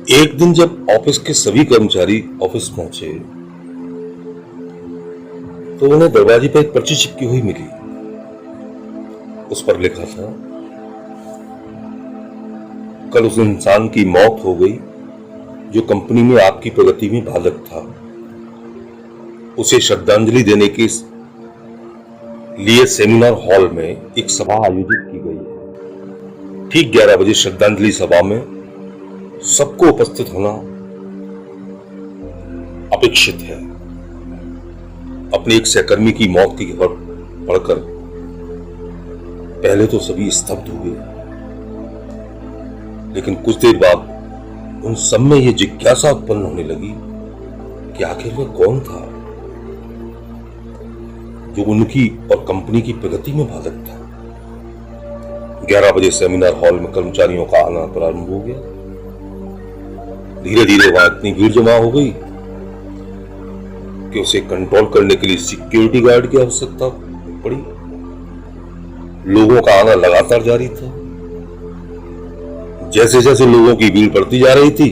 एक दिन जब ऑफिस के सभी कर्मचारी ऑफिस पहुंचे तो उन्हें दरवाजे पर एक पर्ची चिपकी हुई मिली। उस पर लिखा था, कल उस इंसान की मौत हो गई जो कंपनी में आपकी प्रगति में बाधक था। उसे श्रद्धांजलि देने के लिए सेमिनार हॉल में एक सभा आयोजित की गई है। ठीक 11 बजे श्रद्धांजलि सभा में सबको उपस्थित होना अपेक्षित है। अपने एक सहकर्मी की मौत की खबर पढ़कर पहले तो सभी स्तब्ध हुए, लेकिन कुछ देर बाद उन सब में यह जिज्ञासा उत्पन्न होने लगी कि आखिर वह कौन था जो उनकी और कंपनी की प्रगति में बाधक था। 11 बजे सेमिनार हॉल में कर्मचारियों का आना प्रारंभ हो गया। धीरे धीरे वहां इतनी भीड़ जमा हो गई कि उसे कंट्रोल करने के लिए सिक्योरिटी गार्ड की आवश्यकता पड़ी। लोगों का आना लगातार जारी था। जैसे जैसे लोगों की भीड़ बढ़ती जा रही थी,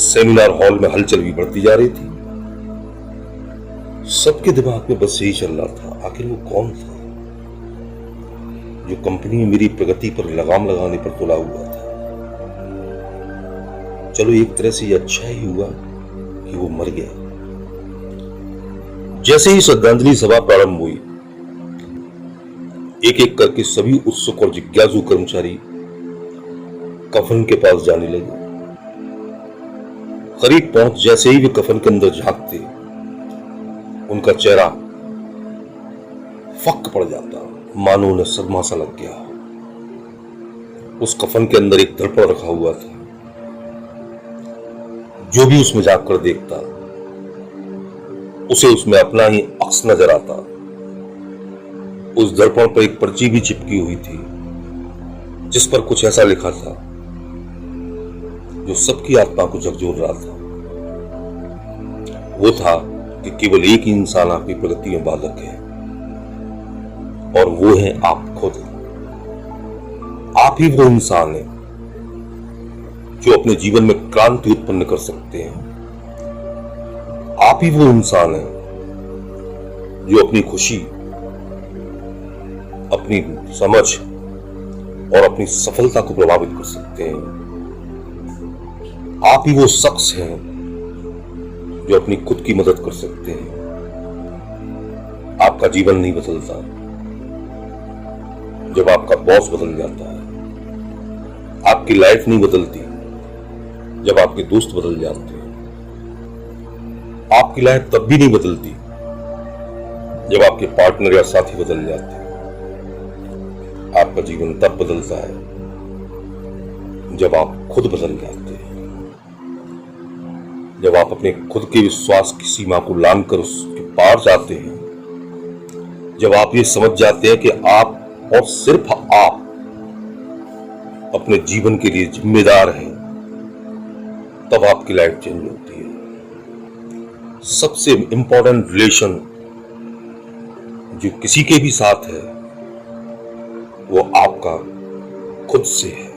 सेमिनार हॉल में हलचल भी बढ़ती जा रही थी। सबके दिमाग में बस यही चल रहा था, आखिर वो कौन था जो कंपनी में मेरी प्रगति पर लगाम लगाने पर तुला हुआ था। चलो एक तरह से ये अच्छा ही हुआ कि वो मर गया। जैसे ही श्रद्धांजलि सभा प्रारंभ हुई, एक एक करके सभी उत्सुक और जिज्ञासु कर्मचारी कफन के पास जाने लगे। करीब पहुंच जैसे ही वे कफन के अंदर झांकते, उनका चेहरा फक पड़ जाता, मानो उन्हें सदमा सा लग गया। उस कफन के अंदर एक दर्पण रखा हुआ था। जो भी उसमें जाकर देखता उसे उसमें अपना ही अक्स नजर आता। उस दर्पण पर एक पर्ची भी चिपकी हुई थी जिस पर कुछ ऐसा लिखा था जो सबकी आत्मा को झकझोर रहा था। वो था कि केवल एक ही इंसान आपकी प्रगति में बाधक है, और वो है आप खुद। आप ही वो इंसान है जो अपने जीवन में क्रांति उत्पन्न कर सकते हैं। आप ही वो इंसान है जो अपनी खुशी, अपनी समझ और अपनी सफलता को प्रभावित कर सकते हैं। आप ही वो शख्स हैं जो अपनी खुद की मदद कर सकते हैं। आपका जीवन नहीं बदलता जब आपका बॉस बदल जाता है। आपकी लाइफ नहीं बदलती जब आपके दोस्त बदल जाते हैं। आपकी लाइफ तब भी नहीं बदलती जब आपके पार्टनर या साथी बदल जाते हैं। आपका जीवन तब बदलता है जब आप खुद बदल जाते हैं, जब आप अपने खुद के विश्वास की सीमा को लांघकर उसके पार जाते हैं, जब आप ये समझ जाते हैं कि आप और सिर्फ आप अपने जीवन के लिए जिम्मेदार हैं, तब आपकी लाइफ चेंज होती है। सबसे इंपॉर्टेंट रिलेशन जो किसी के भी साथ है वो आपका खुद से है।